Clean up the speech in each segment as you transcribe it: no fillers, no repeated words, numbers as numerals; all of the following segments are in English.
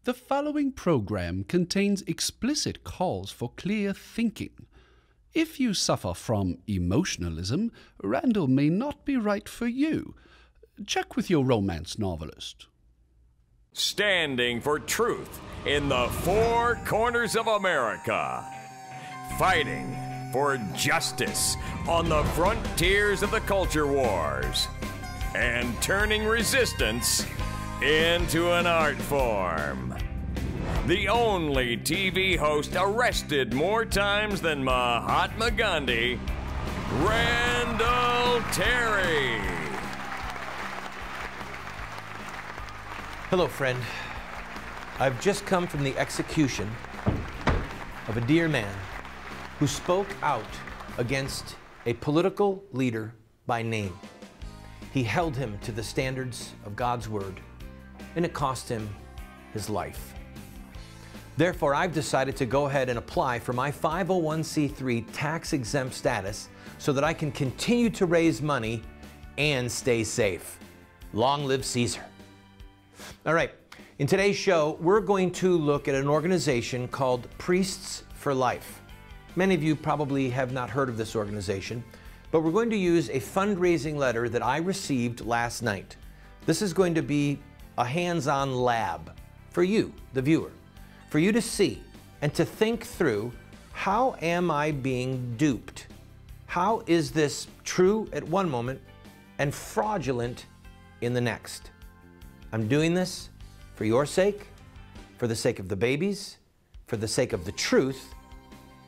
The following program contains explicit calls for clear thinking. If you suffer from emotionalism, Randall may not be right for you. Check with your romance novelist. Standing for truth in the four corners of America. Fighting for justice on the frontiers of the culture wars. And turning resistance into an art form. The only TV host arrested more times than Mahatma Gandhi, Randall Terry. Hello, friend. I've just come from the execution of a dear man who spoke out against a political leader by name. He held him to the standards of God's word, and it cost him his life. Therefore, I've decided to go ahead and apply for my 501c3 tax-exempt status so that I can continue to raise money and stay safe. Long live Caesar. All right, in today's show, we're going to look at an organization called Priests for Life. Many of you probably have not heard of this organization, but we're going to use a fundraising letter that I received last night. This is going to be a hands-on lab for you, the viewer, for you to see and to think through, how am I being duped? How is this true at one moment and fraudulent in the next? I'm doing this for your sake, for the sake of the babies, for the sake of the truth,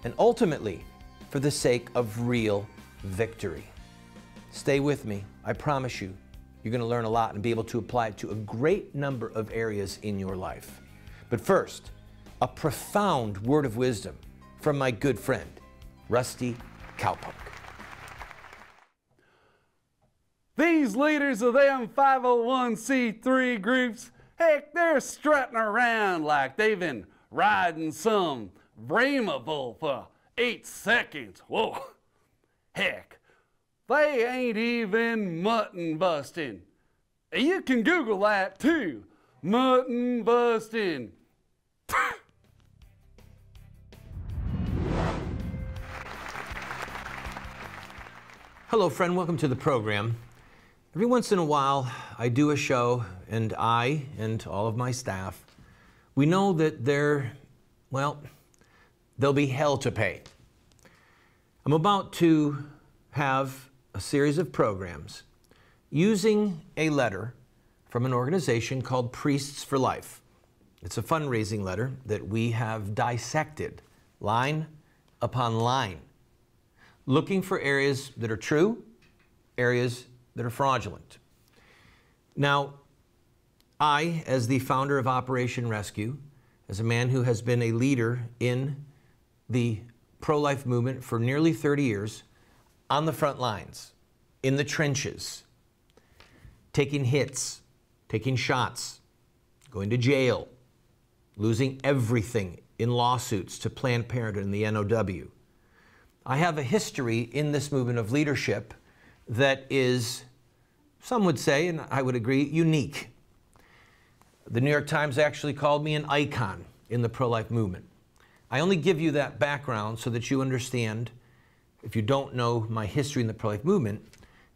and ultimately for the sake of real victory. Stay with me. I promise you, you're going to learn a lot and be able to apply it to a great number of areas in your life. But first, a profound word of wisdom from my good friend, Rusty Cowpunk. These leaders of them 501c3 groups, heck, they're strutting around like they've been riding some Bremerville for 8 seconds. Whoa. Heck, they ain't even mutton busting. You can Google that too. Mutton busting. Hello, friend. Welcome to the program. Every once in a while, I do a show, and I and all of my staff, we know that there'll be hell to pay. I'm about to have a series of programs using a letter from an organization called Priests for Life. It's a fundraising letter that we have dissected line upon line, looking for areas that are true, areas that are fraudulent. Now, I, as the founder of Operation Rescue, as a man who has been a leader in the pro-life movement for nearly 30 years, on the front lines, in the trenches, taking hits, taking shots, going to jail, losing everything in lawsuits to Planned Parenthood and the NOW. I have a history in this movement of leadership that is, some would say, and I would agree, unique. The New York Times actually called me an icon in the pro-life movement. I only give you that background so that you understand, if you don't know my history in the pro-life movement,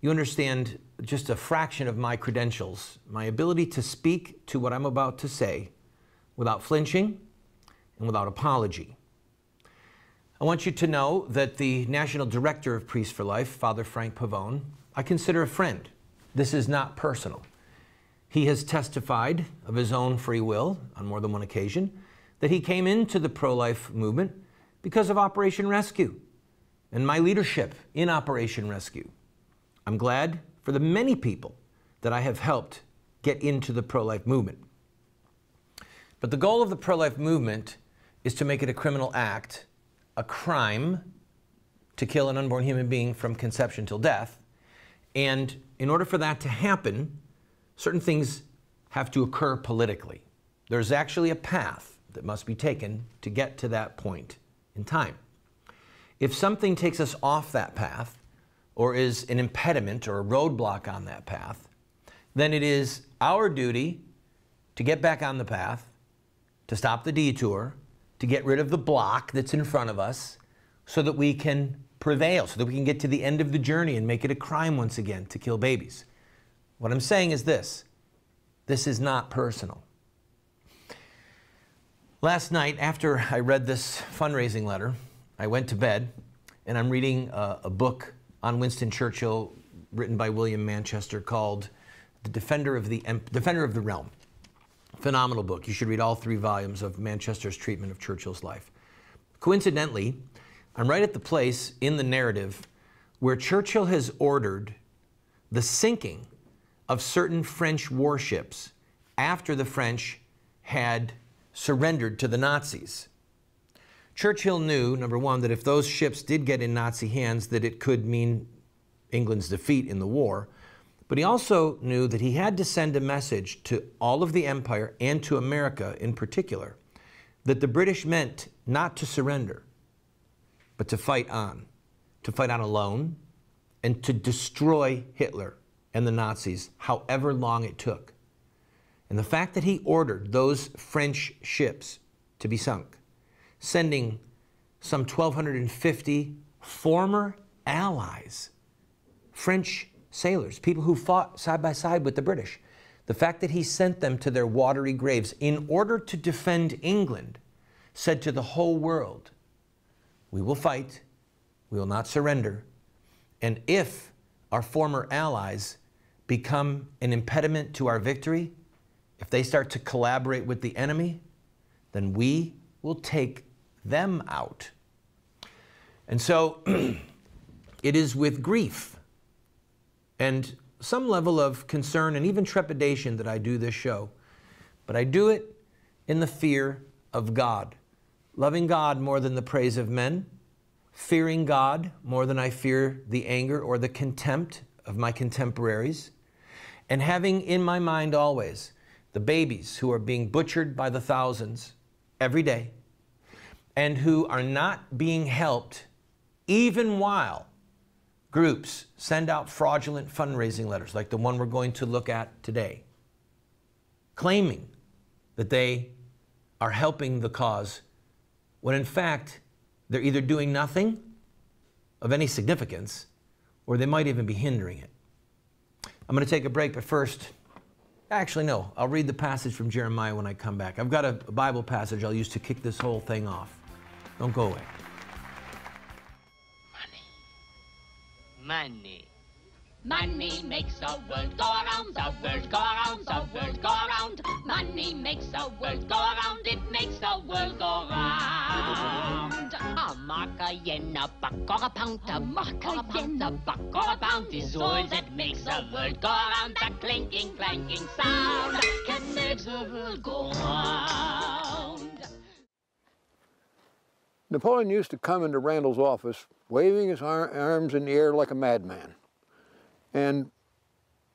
you understand just a fraction of my credentials, my ability to speak to what I'm about to say without flinching and without apology. I want you to know that the National Director of Priests for Life, Father Frank Pavone, I consider a friend. This is not personal. He has testified of his own free will on more than one occasion that he came into the pro-life movement because of Operation Rescue and my leadership in Operation Rescue. I'm glad for the many people that I have helped get into the pro-life movement. But the goal of the pro-life movement is to make it a criminal act, a crime, to kill an unborn human being from conception till death. And in order for that to happen, certain things have to occur politically. There's actually a path that must be taken to get to that point in time. If something takes us off that path, or is an impediment or a roadblock on that path, then it is our duty to get back on the path to stop the detour, to get rid of the block that's in front of us so that we can prevail, so that we can get to the end of the journey and make it a crime once again to kill babies. What I'm saying is this is not personal. Last night, after I read this fundraising letter, I went to bed and I'm reading a book on Winston Churchill written by William Manchester called The Defender of the Realm. Phenomenal book. You should read all 3 volumes of Manchester's treatment of Churchill's life. Coincidentally, I'm right at the place in the narrative where Churchill has ordered the sinking of certain French warships after the French had surrendered to the Nazis. Churchill knew, number one, that if those ships did get in Nazi hands, that it could mean England's defeat in the war. But he also knew that he had to send a message to all of the empire and to America in particular, that the British meant not to surrender, but to fight on alone, and to destroy Hitler and the Nazis, however long it took. And the fact that he ordered those French ships to be sunk, sending some 1,250 former allies, French sailors, people who fought side by side with the British, the fact that he sent them to their watery graves in order to defend England, said to the whole world, we will fight, we will not surrender, and if our former allies become an impediment to our victory, if they start to collaborate with the enemy, then we will take them out. And so it is with grief and some level of concern and even trepidation that I do this show, but I do it in the fear of God, loving God more than the praise of men, fearing God more than I fear the anger or the contempt of my contemporaries, and having in my mind always the babies who are being butchered by the thousands every day and who are not being helped even while groups send out fraudulent fundraising letters like the one we're going to look at today, claiming that they are helping the cause when in fact they're either doing nothing of any significance or they might even be hindering it. I'm going to take a break, but first, actually no, I'll read the passage from Jeremiah when I come back. I've got a Bible passage I'll use to kick this whole thing off. Don't go away. Money. Money makes the world go around, the world go around, the world go around. Money makes the world go around, it makes the world go round. A mark, a yen, a buck, or a pound, a mark, a yen, a buck, or a pound is all that makes the world go around. That clinking, clanking sound can make the world go round. Napoleon used to come into Randall's office waving his arms in the air like a madman. And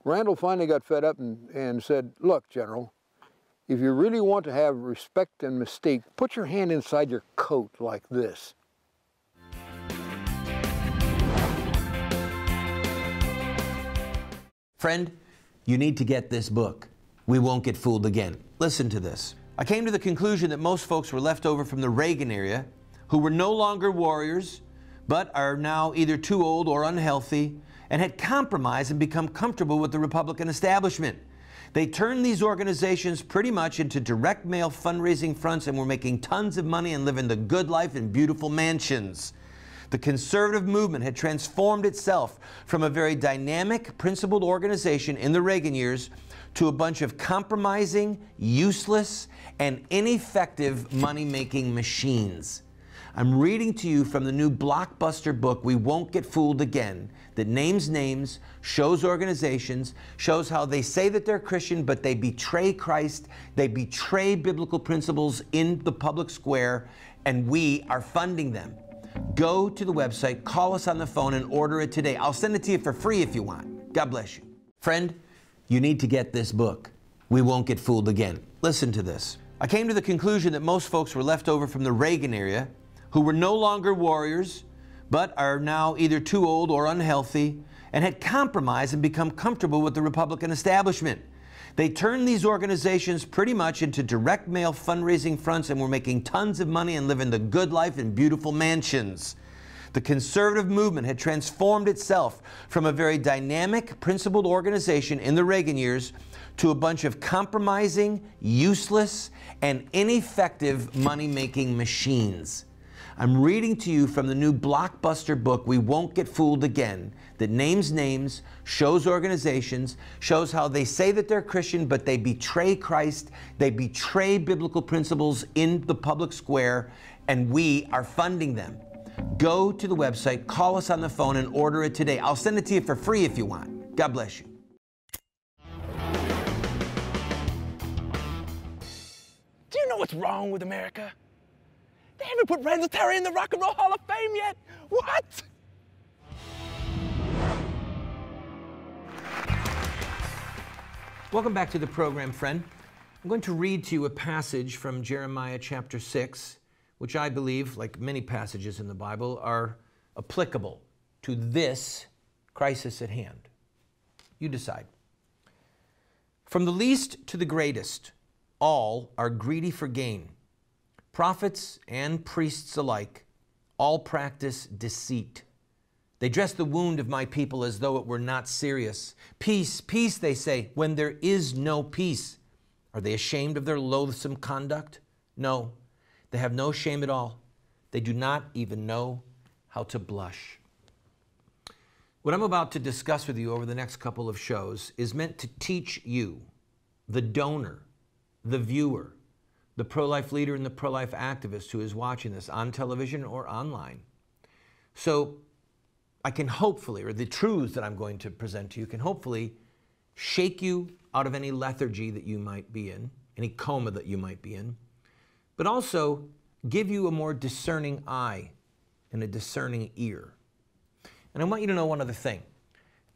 Randall finally got fed up and said, look, General, if you really want to have respect and mystique, put your hand inside your coat like this. Friend, you need to get this book. We Won't Get Fooled Again. Listen to this. I came to the conclusion that most folks were left over from the Reagan era who were no longer warriors, but are now either too old or unhealthy, and had compromised and become comfortable with the Republican establishment. They turned these organizations pretty much into direct mail fundraising fronts and were making tons of money and living the good life in beautiful mansions. The conservative movement had transformed itself from a very dynamic, principled organization in the Reagan years to a bunch of compromising, useless, and ineffective money-making machines. I'm reading to you from the new blockbuster book, We Won't Get Fooled Again, that names names, shows organizations, shows how they say that they're Christian, but they betray Christ, they betray biblical principles in the public square, and we are funding them. Go to the website, call us on the phone, and order it today. I'll send it to you for free if you want. God bless you. Friend, you need to get this book, We Won't Get Fooled Again. Listen to this. I came to the conclusion that most folks were left over from the Reagan era who were no longer warriors, but are now either too old or unhealthy, and had compromised and become comfortable with the Republican establishment. They turned these organizations pretty much into direct mail fundraising fronts, and we're making tons of money and living the good life in beautiful mansions. The conservative movement had transformed itself from a very dynamic, principled organization in the Reagan years to a bunch of compromising, useless, and ineffective money-making machines. I'm reading to you from the new blockbuster book, We Won't Get Fooled Again, that names names, shows organizations, shows how they say that they're Christian, but they betray Christ, they betray biblical principles in the public square, and we are funding them. Go to the website, call us on the phone, and order it today. I'll send it to you for free if you want. God bless you. Do you know what's wrong with America? They haven't put Randall in the Rock and Roll Hall of Fame yet. What? Welcome back to the program, friend. I'm going to read to you a passage from Jeremiah chapter 6, which I believe, like many passages in the Bible, are applicable to this crisis at hand. You decide. From the least to the greatest, all are greedy for gain. Prophets and priests alike, all practice deceit. They dress the wound of my people as though it were not serious. Peace, peace, they say, when there is no peace. Are they ashamed of their loathsome conduct? No, they have no shame at all. They do not even know how to blush. What I'm about to discuss with you over the next couple of shows is meant to teach you, the donor, the viewer, the pro-life leader and the pro-life activist who is watching this on television or online. So I can hopefully, or the truths that I'm going to present to you can hopefully shake you out of any lethargy that you might be in, any coma that you might be in, but also give you a more discerning eye and a discerning ear. And I want you to know one other thing.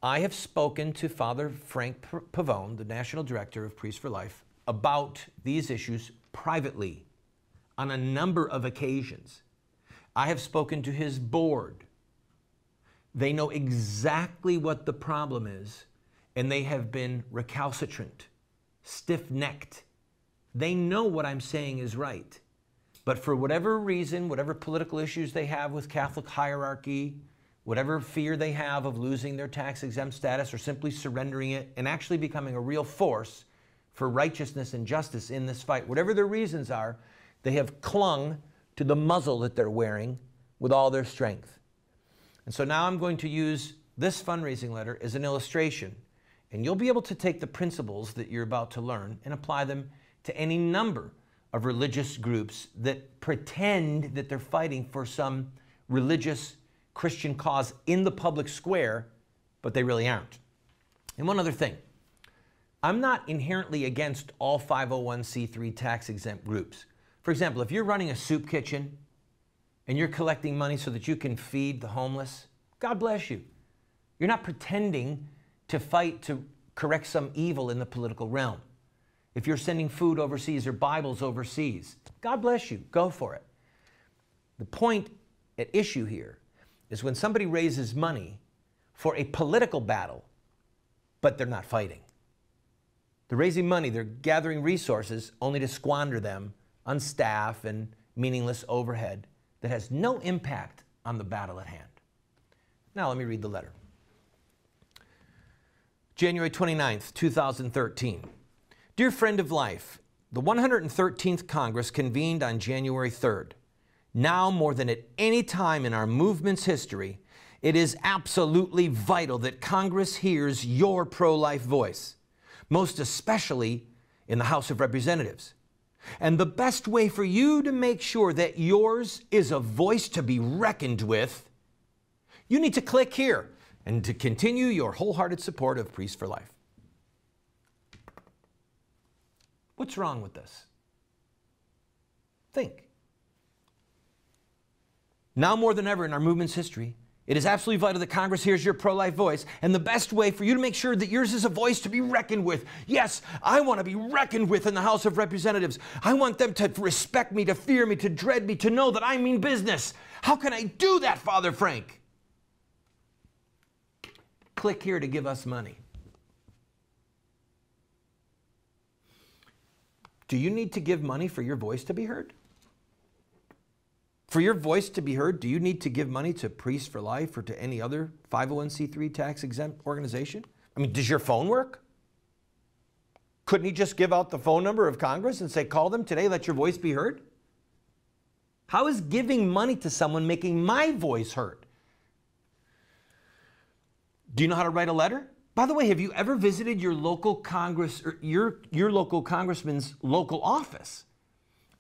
I have spoken to Father Frank Pavone, the National Director of Priests for Life, about these issues privately on a number of occasions. I have spoken to his board. They know exactly what the problem is, and they have been recalcitrant, stiff-necked. They know what I'm saying is right. But for whatever reason, whatever political issues they have with Catholic hierarchy, whatever fear they have of losing their tax-exempt status or simply surrendering it and actually becoming a real force for righteousness and justice in this fight, whatever their reasons are, they have clung to the muzzle that they're wearing with all their strength. And so now I'm going to use this fundraising letter as an illustration, and you'll be able to take the principles that you're about to learn and apply them to any number of religious groups that pretend that they're fighting for some religious Christian cause in the public square, but they really aren't. And one other thing. I'm not inherently against all 501c3 tax-exempt groups. For example, if you're running a soup kitchen and you're collecting money so that you can feed the homeless, God bless you. You're not pretending to fight to correct some evil in the political realm. If you're sending food overseas or Bibles overseas, God bless you, go for it. The point at issue here is when somebody raises money for a political battle, but they're not fighting. They're raising money, they're gathering resources only to squander them on staff and meaningless overhead that has no impact on the battle at hand. Now let me read the letter. January 29th, 2013. Dear friend of life, the 113th Congress convened on January 3rd. Now more than at any time in our movement's history, it is absolutely vital that Congress hears your pro-life voice, most especially in the House of Representatives. And the best way for you to make sure that yours is a voice to be reckoned with, you need to click here and to continue your wholehearted support of Priests for Life. What's wrong with this? Think. Now more than ever in our movement's history, it is absolutely vital that Congress hears your pro-life voice, and the best way for you to make sure that yours is a voice to be reckoned with. Yes, I want to be reckoned with in the House of Representatives. I want them to respect me, to fear me, to dread me, to know that I mean business. How can I do that, Father Frank? Click here to give us money. Do you need to give money for your voice to be heard? For your voice to be heard, do you need to give money to Priests for Life or to any other 501c3 tax-exempt organization? I mean, does your phone work? Couldn't he just give out the phone number of Congress and say, call them today, let your voice be heard? How is giving money to someone making my voice heard? Do you know how to write a letter? By the way, have you ever visited your local Congress or your local congressman's local office?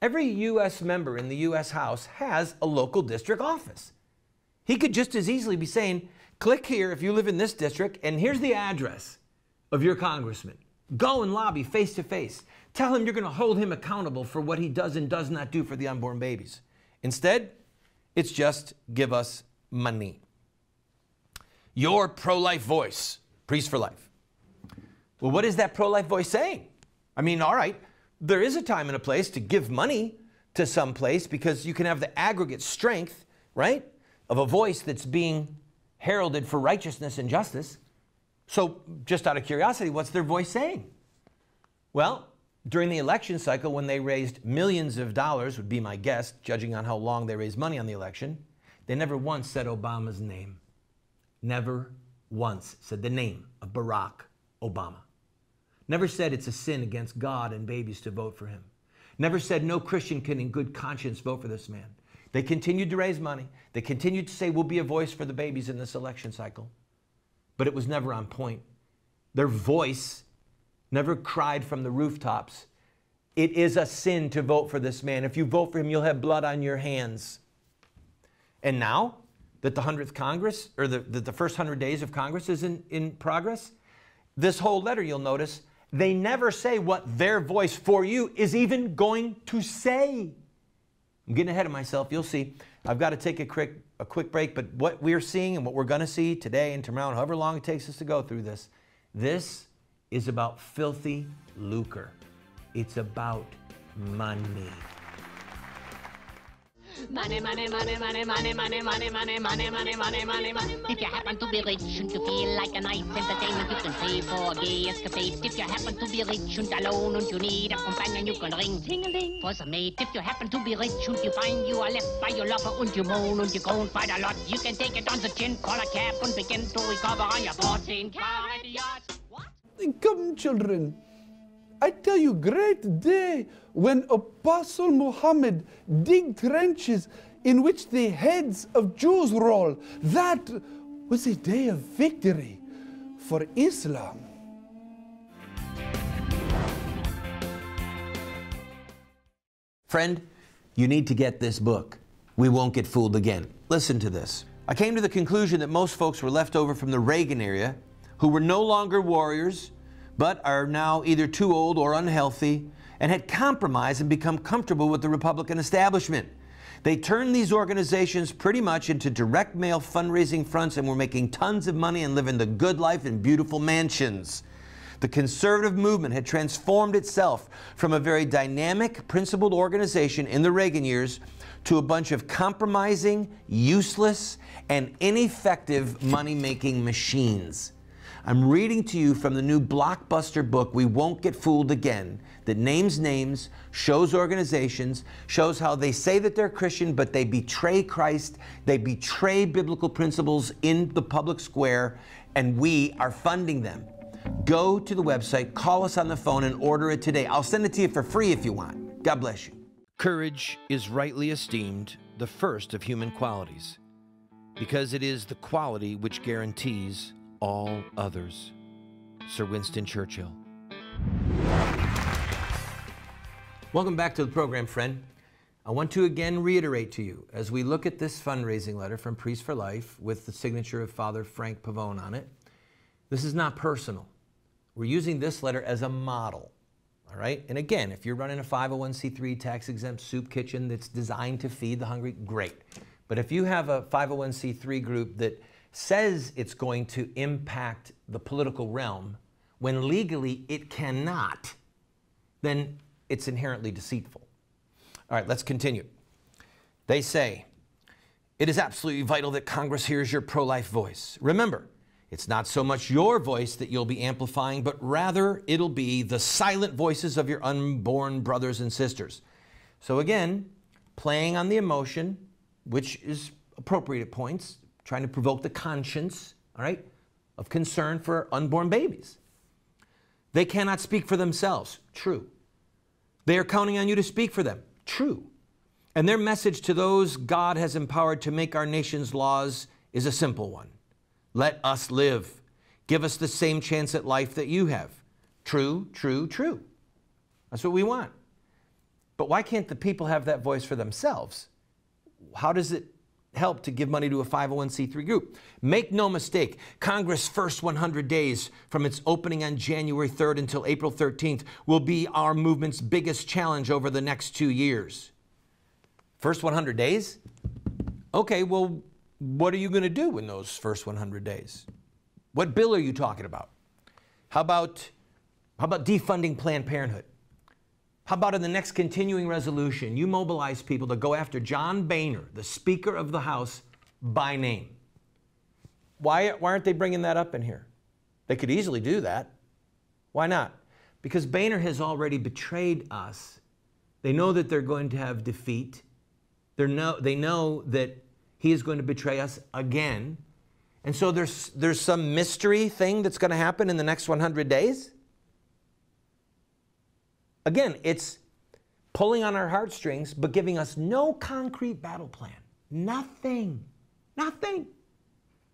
Every U.S. member in the U.S. House has a local district office. He could just as easily be saying, click here if you live in this district, and here's the address of your congressman. Go and lobby face to face. Tell him you're going to hold him accountable for what he does and does not do for the unborn babies. Instead, it's just give us money. Your pro-life voice, Priests for Life. Well, what is that pro-life voice saying? I mean, all right, there is a time and a place to give money to some place because you can have the aggregate strength, right, of a voice that's being heralded for righteousness and justice. So just out of curiosity, what's their voice saying? Well, during the election cycle, when they raised millions of dollars, would be my guess, judging on how long they raised money on the election, they never once said Obama's name. Never once said the name of Barack Obama. Never said it's a sin against God and babies to vote for him. Never said no Christian can in good conscience vote for this man. They continued to raise money. They continued to say we'll be a voice for the babies in this election cycle. But it was never on point. Their voice never cried from the rooftops, it is a sin to vote for this man. If you vote for him, you'll have blood on your hands. And now that the 100th Congress, or the first 100 days of Congress is in progress, this whole letter, you'll notice, they never say what their voice for you is even going to say. I'm getting ahead of myself. You'll see. I've got to take a quick break, but what we're seeing and what we're going to see today and tomorrow, and however long it takes us to go through this is about filthy lucre. It's about money. Money, money, money, money, money, money, money, money, money, money, money, money, money. If you happen to be rich and you feel like a nice entertainment, you can pay for gay escapades. If you happen to be rich and alone and you need a companion, you can ring ting-a-ling for some mate. If you happen to be rich and you find you are left by your lover and you moan and you groan quite a lot, you can take it on the chin, call a cab and begin to recover on your 14-carat yacht. What? Come, children. I tell you, great day when Apostle Muhammad digged trenches in which the heads of Jews roll. That was a day of victory for Islam. Friend, you need to get this book. We won't get fooled again. Listen to this. I came to the conclusion that most folks were left over from the Reagan era who were no longer warriors, but are now either too old or unhealthy and had compromised and become comfortable with the Republican establishment. They turned these organizations pretty much into direct mail fundraising fronts and were making tons of money and living the good life in beautiful mansions. The conservative movement had transformed itself from a very dynamic, principled organization in the Reagan years to a bunch of compromising, useless, and ineffective money-making machines. I'm reading to you from the new blockbuster book, We Won't Get Fooled Again, that names names, shows organizations, shows how they say that they're Christian, but they betray Christ, they betray biblical principles in the public square, and we are funding them. Go to the website, call us on the phone, and order it today. I'll send it to you for free if you want. God bless you. Courage is rightly esteemed the first of human qualities, because it is the quality which guarantees all others. Sir Winston Churchill. Welcome back to the program, friend. I want to again reiterate to you, as we look at this fundraising letter from Priests for Life with the signature of Father Frank Pavone on it, this is not personal. We're using this letter as a model, all right? And again, if you're running a 501c3 tax-exempt soup kitchen that's designed to feed the hungry, great. But if you have a 501c3 group that says it's going to impact the political realm when legally it cannot, then it's inherently deceitful. All right, let's continue. They say, it is absolutely vital that Congress hears your pro-life voice. Remember, It's not so much your voice that you'll be amplifying, but rather it'll be the silent voices of your unborn brothers and sisters. So again, playing on the emotion, which is appropriate at points, trying to provoke the conscience, all right, of concern for unborn babies. They cannot speak for themselves. True. They are counting on you to speak for them. True. And their message to those God has empowered to make our nation's laws is a simple one. Let us live. Give us the same chance at life that you have. True, true, true. That's what we want. But why can't the people have that voice for themselves? How does it help to give money to a 501c3 group? Make no mistake, Congress' first 100 days from its opening on January 3rd until April 13th will be our movement's biggest challenge over the next 2 years. First 100 days? Okay, well, what are you going to do in those first 100 days? What bill are you talking about? How about defunding Planned Parenthood? How about in the next continuing resolution, you mobilize people to go after John Boehner, the Speaker of the House, by name? Why aren't they bringing that up in here? They could easily do that. Why not? Because Boehner has already betrayed us. They know that they're going to have defeat. They know that he is going to betray us again. And so there's some mystery thing that's going to happen in the next 100 days. Again, it's pulling on our heartstrings, but giving us no concrete battle plan. Nothing. Nothing.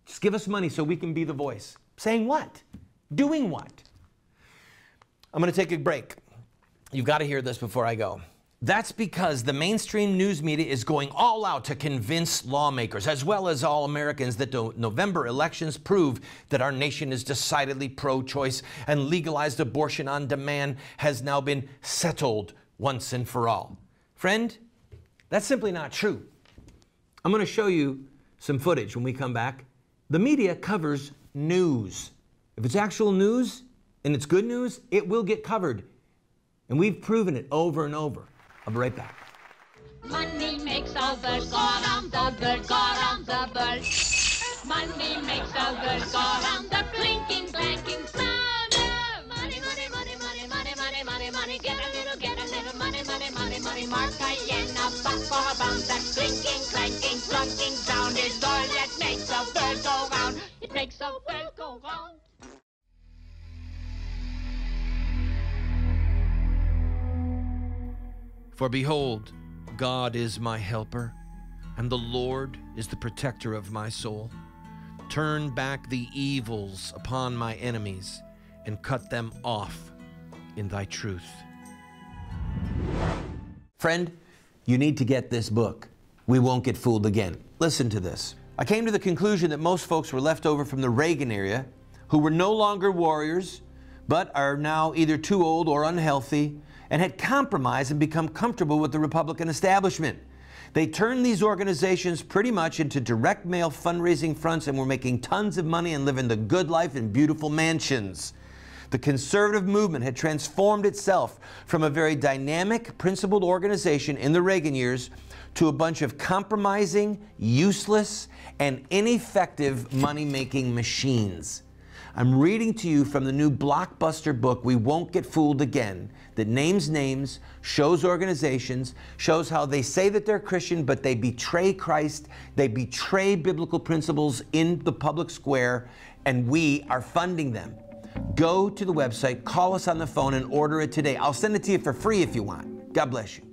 Just give us money so we can be the voice. Saying what? Doing what? I'm going to take a break. You've got to hear this before I go. That's because the mainstream news media is going all out to convince lawmakers, as well as all Americans, that the November elections prove that our nation is decidedly pro-choice and legalized abortion on demand has now been settled once and for all. Friend, that's simply not true. I'm going to show you some footage when we come back. The media covers news. If it's actual news and it's good news, it will get covered. And we've proven it over and over. I'll be right back. Money makes the world go round, the world go round, the world. Money makes the world go round, the clinking, clanking sound of money, money, money, money, money, money, money, money. Get a little money, money, money, money. Mark a yen, a buck for a pound. That clinking, clanking, clunking sound is all that makes the world go round. It makes the world go round. For behold, God is my helper, and the Lord is the protector of my soul. Turn back the evils upon my enemies, and cut them off in thy truth. Friend, you need to get this book. We won't get fooled again. Listen to this. I came to the conclusion that most folks were left over from the Reagan era who were no longer warriors, but are now either too old or unhealthy, and had compromised and become comfortable with the Republican establishment. They turned these organizations pretty much into direct mail fundraising fronts and were making tons of money and living the good life in beautiful mansions. The conservative movement had transformed itself from a very dynamic, principled organization in the Reagan years to a bunch of compromising, useless, and ineffective money-making machines. I'm reading to you from the new blockbuster book, We Won't Get Fooled Again, that names names, shows organizations, shows how they say that they're Christian, but they betray Christ, they betray biblical principles in the public square, and we are funding them. Go to the website, call us on the phone, and order it today. I'll send it to you for free if you want. God bless you.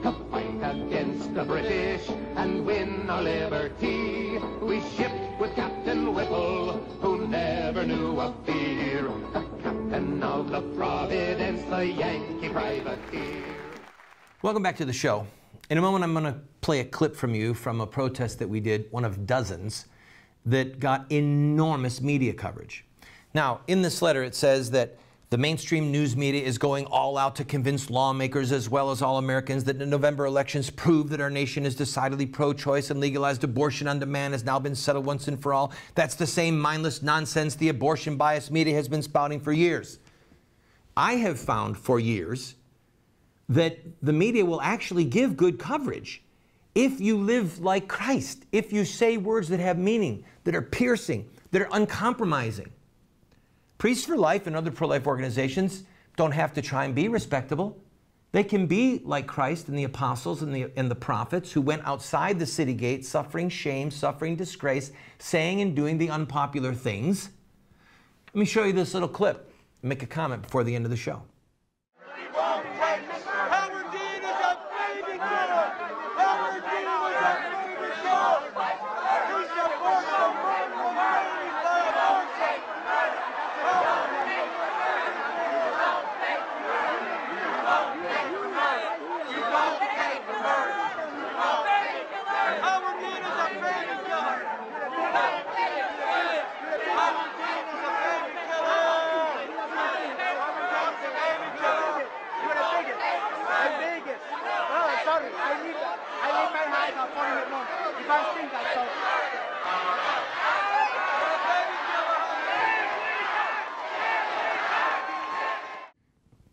To fight against the British and win our liberty, we shipped with Captain Whipple, who never knew a fear. The captain of the Providence, the Yankee privateer. Welcome back to the show. In a moment, I'm going to play a clip from you from a protest that we did, one of dozens, that got enormous media coverage. Now, in this letter, it says that the mainstream news media is going all out to convince lawmakers as well as all Americans that the November elections prove that our nation is decidedly pro-choice and legalized abortion on demand has now been settled once and for all. That's the same mindless nonsense the abortion bias media has been spouting for years. I have found for years that the media will actually give good coverage. if you live like Christ, if you say words that have meaning, that are piercing, that are uncompromising. Priests for Life and other pro-life organizations don't have to try and be respectable. They can be like Christ and the apostles and the prophets who went outside the city gate, suffering shame, suffering disgrace, saying and doing the unpopular things. Let me show you this little clip and make a comment before the end of the show.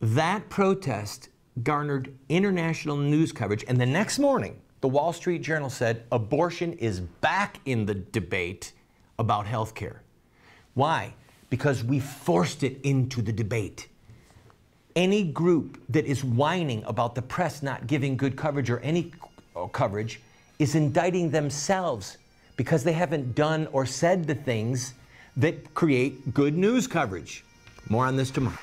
That protest garnered international news coverage, and the next morning, the Wall Street Journal said abortion is back in the debate about health care. Why? Because we forced it into the debate. Any group that is whining about the press not giving good coverage or any coverage is indicting themselves because they haven't done or said the things that create good news coverage. More on this tomorrow.